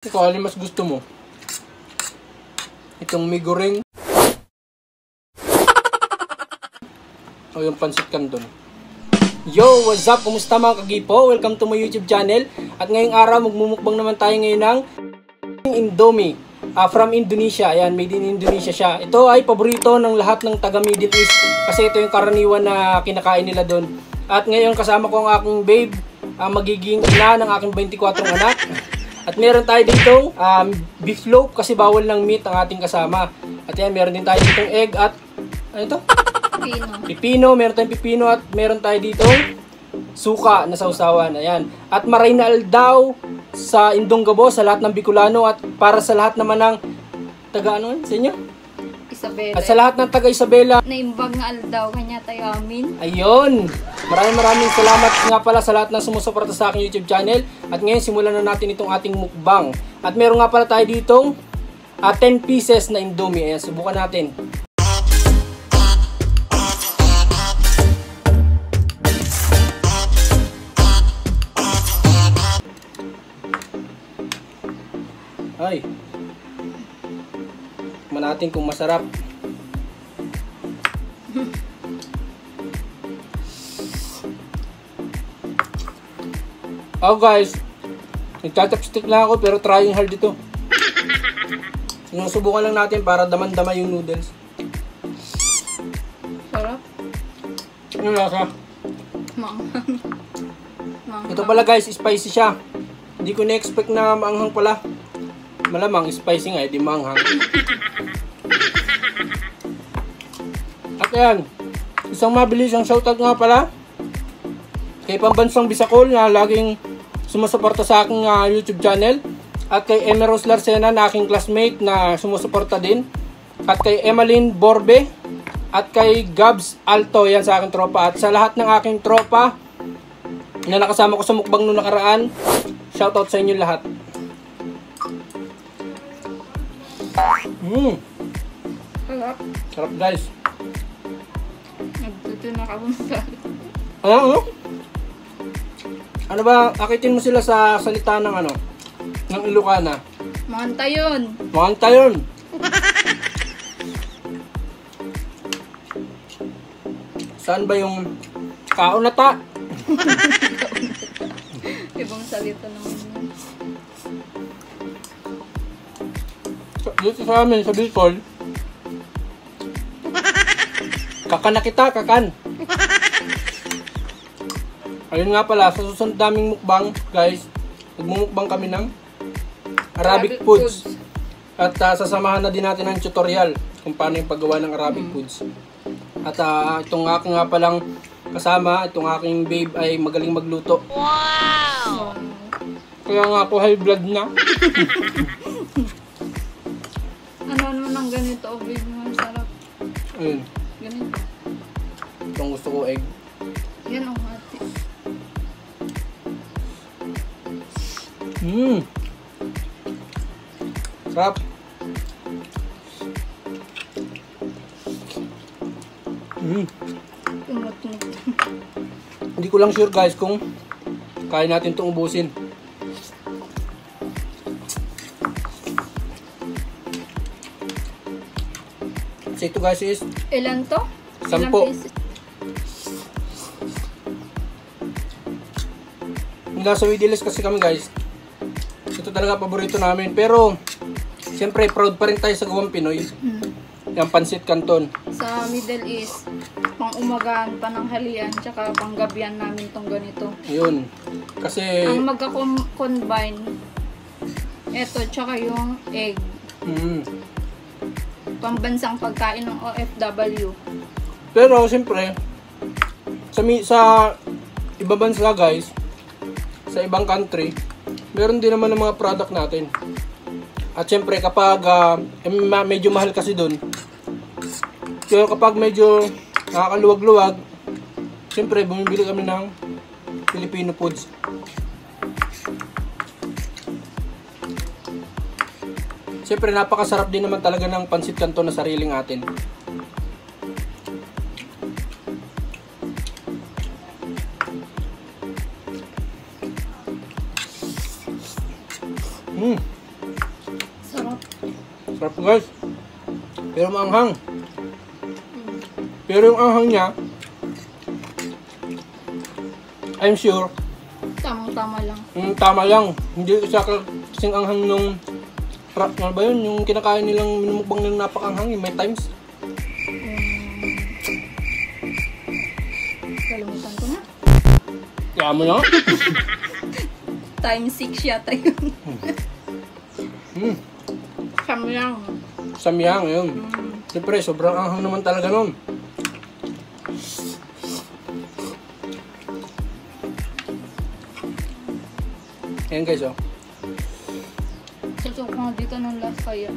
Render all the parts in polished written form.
Ikaw, alin mas gusto mo? Itong mie goreng o yung pancit canton? Yo! What's up? Kumusta mga kagipo? Welcome to my YouTube channel. At ngayong araw, magmumukbang naman tayo ngayon ng Indomie. From Indonesia. Ayan, made in Indonesia siya. Ito ay paborito ng lahat ng taga Middle East. Kasi ito yung karaniwan na kinakain nila doon. At ngayon kasama ko ang aking babe, magiging ina ng aking 24 anak. At meron tayo ditong beef loaf kasi bawal ng meat ang ating kasama. At yan, meron din tayo ditong egg at ano ito? Pipino. Meron tayong pipino at meron tayo ditong suka na sausawan. Ayan. At marinal daw sa Indonggabo sa lahat ng Bicolano at para sa lahat naman ng taga ano sa inyo? Isabela. At sa lahat ng taga Isabela. Naimbag nga aldaw kanya tayo amin. Ayun. Maraming salamat nga pala sa lahat ng sumusuporta sa aking YouTube channel. At ngayon simulan na natin itong ating mukbang. At meron nga pala tayo ditong 10 pieces na Indomie. Ayan, subukan natin. Ay. Tingnan natin kung masarap. Oh guys, nagtatapstick lang ako pero trying hard ito. Sinusubukan lang natin para daman-dama yung noodles. Sarap. Ano lasa? Maanghang. Ito pala guys, spicy siya. Hindi ko na-expect na maanghang pala. Malamang spicy nga, di maanghang. At yan, isang mabilis ang shoutout nga pala kay Pambansang Bisacol na laging sumusuporta sa aking YouTube channel. At kay Emeros Larcena na aking classmate na sumusuporta din. At kay Emmeline Borbe. At kay Gabs Alto, yan sa aking tropa. At sa lahat ng aking tropa na nakasama ko sa mukbang noong nakaraan, shoutout sa inyo lahat. Sarap. Sarap guys. Nagtuto na ka bumalik. Ano? Ano ba? Akitin mo sila sa salita ng ano? Ng Ilocana. Manta yun. Manta yun. Saan ba yung kaunata? Ibang salita naman yun. Dito sa amin, sa Bicol, kakan na kita, kakan. Ayun nga pala, sa susunod daming mukbang, guys, magmumukbang kami ng Arabic foods. At sasamahan na din natin ng tutorial kung paano yung paggawa ng Arabic foods. At itong aking nga palang kasama, itong aking babe ay magaling magluto. Wow! Kaya nga ako high blood na. Ano nang ganito, babe, masarap. Ayun, Ganito. itong gusto ko egg. Yan ang hati. Sarap. Tumot-tumot. Hindi ko lang sure guys kung kaya natin itong ubusin. So ito guys is Ilan to? 10. Ilang pieces? Nasa Widiles kasi kami guys. Ito talaga paborito namin. Pero siyempre proud pa rin tayo sa gawang Pinoy. Yung pancit canton. Sa Middle East, pang umagahan, pananghalian, tsaka panggabihan namin tong ganito. Yun. Kasi Ang magka-combine, eto, tsaka yung egg. Pambansang pagkain ng OFW. pero siyempre sa ibang bansa guys, sa ibang country, meron din naman ng mga product natin. At siyempre kapag medyo mahal kasi dun, pero kapag medyo nakakaluwag-luwag, siyempre bumibili kami ng Filipino foods. Siyempre napakasarap din naman talaga ng pancit canton na sariling atin. Sarap guys. Pero maanghang. Pero yung anghang niya, I'm sure, Tamang-tama lang. tama lang. Hindi siya kasing anghang nung, ano ba yun? Yung kinakain nilang minumukbang ng napakanghang, may times. Kalimutan ko na. Kaya mo na. Time 6 yata yun. Hmm. Samyang. Samyang, yun. Siyempre, sobrang anghang naman talaga nun. Ayan guys, oh. Susok nga dito ng last kaya.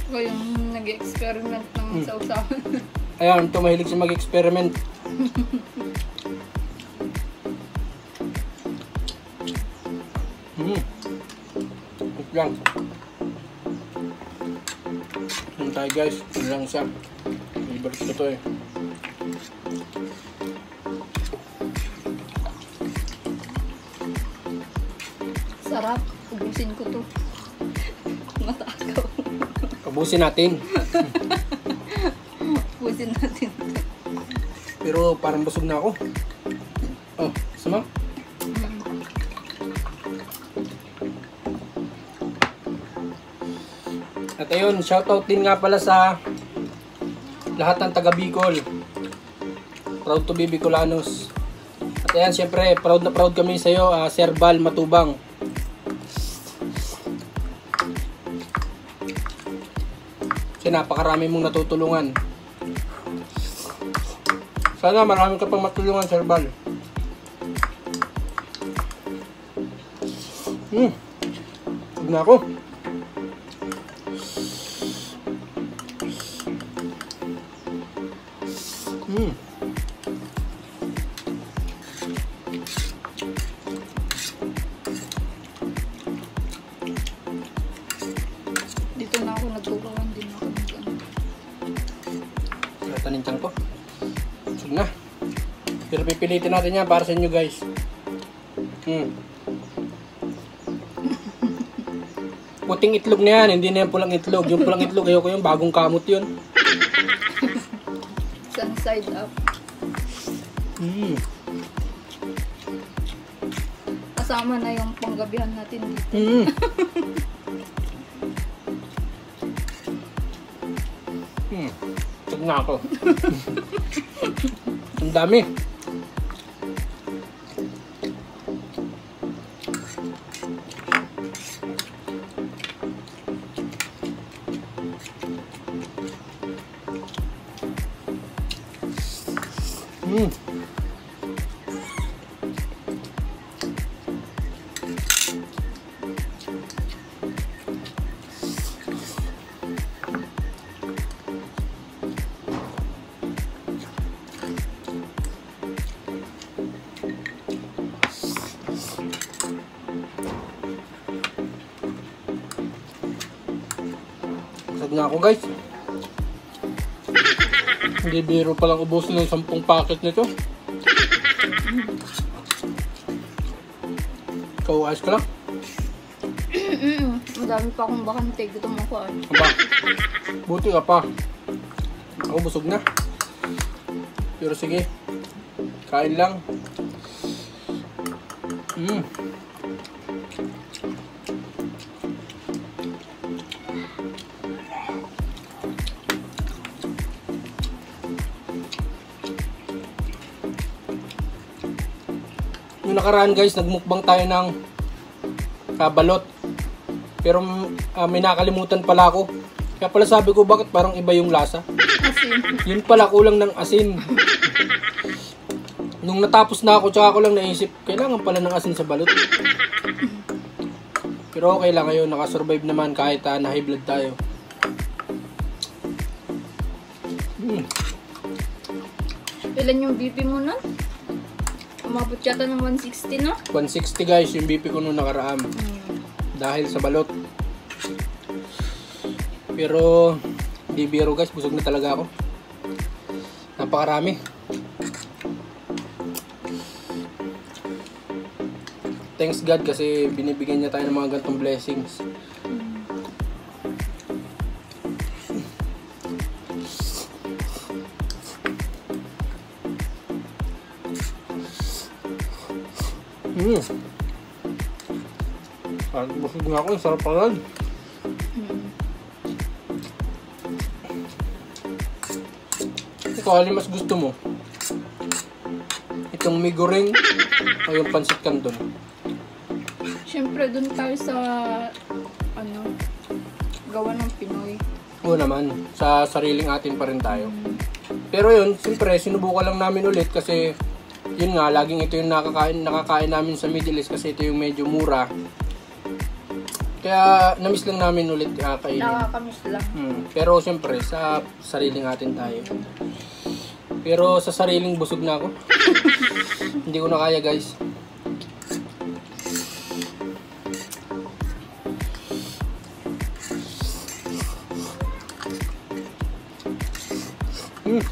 Ikaw yung nag-experiment ng sausawan. Ayan, ito mahilig siya mag-experiment. Wait lang. Ayan tayo guys. Ayan lang siya. Ibalik ko to eh. Sarap. Ubusin ko to. Matakaw. Kabusin natin. Ubusin natin. Pero parang busog na ako. Oh, sama? At ayun, shoutout din nga pala sa lahat ng taga Bicol. Proud to be Bicolanos. At ayan, syempre, proud na proud kami sa iyo, Sir Val Matubang. Kasi napakarami mong natutulungan. Sana marami ka pang matulungan, Sir Val. Huwag na ako. Dito na ako nagtutuwan din ako. Tanin tiyan ko. Sige na. Pero pipilitin natin yan para sa inyo guys. Puting itlog na yan, hindi na yan pulang itlog. Yung pulang itlog, ayoko yung bagong kamot yun. Sun side up. Kasama na yung panggabihan natin dito. Tag na ako. Ang dami. Busog na ako guys. Hindi biro palang ubusin ng 10 packet nito. Ikaw, ayos ka lang? Madami pa akong bakante. Gutom ako ay. Aba, buti ka pa. Ako busog na. Pero sige, kain lang. Yung nakaraan guys, nagmukbang tayo ng balot. Pero may nakalimutan pala ako. Kaya pala sabi ko, bakit parang iba yung lasa? Asin. Yun pala, kulang ng asin. Nung natapos na ako, tsaka ko lang naisip, kailangan pala ng asin sa balot. Pero okay lang ngayon, nakasurvive naman kahit na high blood tayo. Ilan yung BP mo na? Umabot yata ng 160 na? 160 guys, yung BP ko nung nakaraan. Dahil sa balot. Pero, di biro guys, busog na talaga ako. Napakarami. Thanks God kasi binibigyan niya tayo ng mga ganitong blessings. Busog nga ako. Ang sarap pala. Ikaw, alin mas gusto mo? Itong mee goreng o yung pancit canton? Siyempre, dun tayo sa, gawa ng Pinoy. Oo naman, sa sariling atin pa rin tayo. Pero yun, siyempre, sinubukan lang namin ulit kasi yun nga, laging ito yung nakakain namin sa Middle East kasi ito yung medyo mura. Kaya, namiss lang namin ulit kainin. Nakakamiss lang. Pero siyempre, sa sariling atin tayo. Pero sa sariling busog na ako. Hindi ko na kaya, guys. Hindi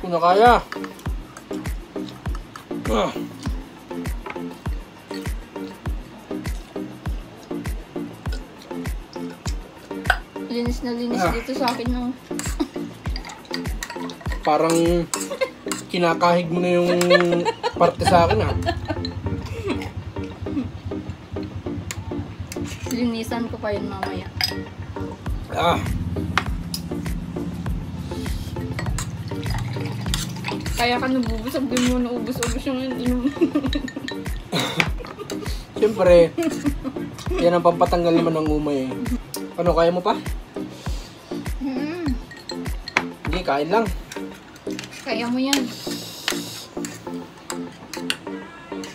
ko na kaya. Linis na linis dito sa akin, no? Parang kinakahig mo na yung parte sa akin, Linisan ko pa yun mamaya. Kaya ka nabubusog din mo, naubos-ubos yung inom. Siyempre, yan ang pampatanggal naman ng umay. Ano, kaya mo pa? Hindi, kain lang. Kaya mo yan.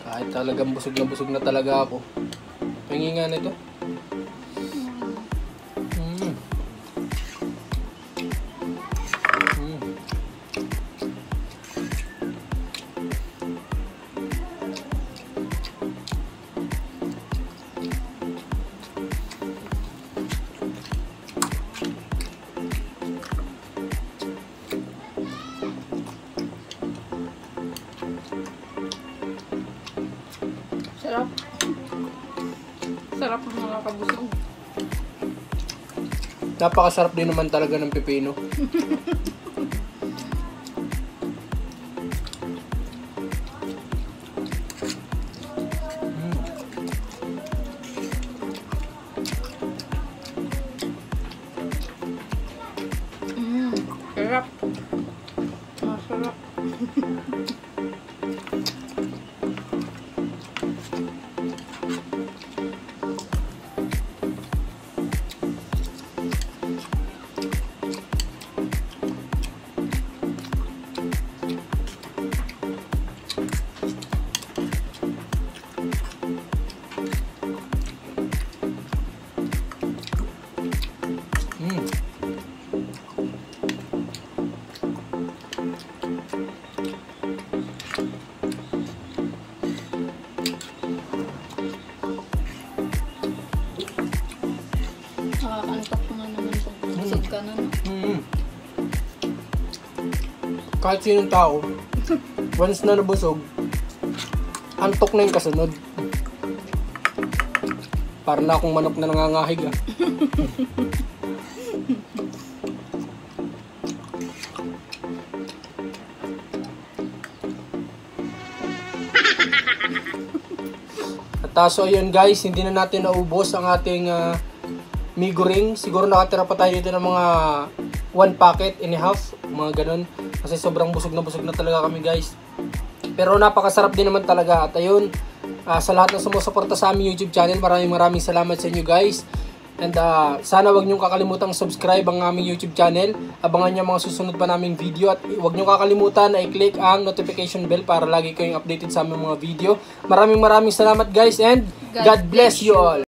Kahit talagang busog na talaga ako. Hingi nga na ito. Sarap. Sarap ng nakakabusog. Napakasarap din naman talaga ng pipino. Sarap. Masarap. Nakakantok ko na naman pag busog ka na, no? Kahit sinong tao, once na nabusog, antok na yung kasunod. Para na akong manok na nangangahig, At so ayun guys, hindi na natin naubos ang ating mee goreng. Siguro nakatira pa tayo dito ng mga 1 packet and a half, mga ganun. Kasi sobrang busog na talaga kami guys. Pero napakasarap din naman talaga. At ayun, sa lahat ng sumusuporta sa aming YouTube channel, maraming salamat sa inyo guys. And sana wag niyong kakalimutang subscribe ang aming YouTube channel. Abangan niyo mga susunod pa naming video. At wag niyong kakalimutan na i-click ang notification bell para lagi kayong updated sa aming mga video. Maraming salamat guys and God bless you all.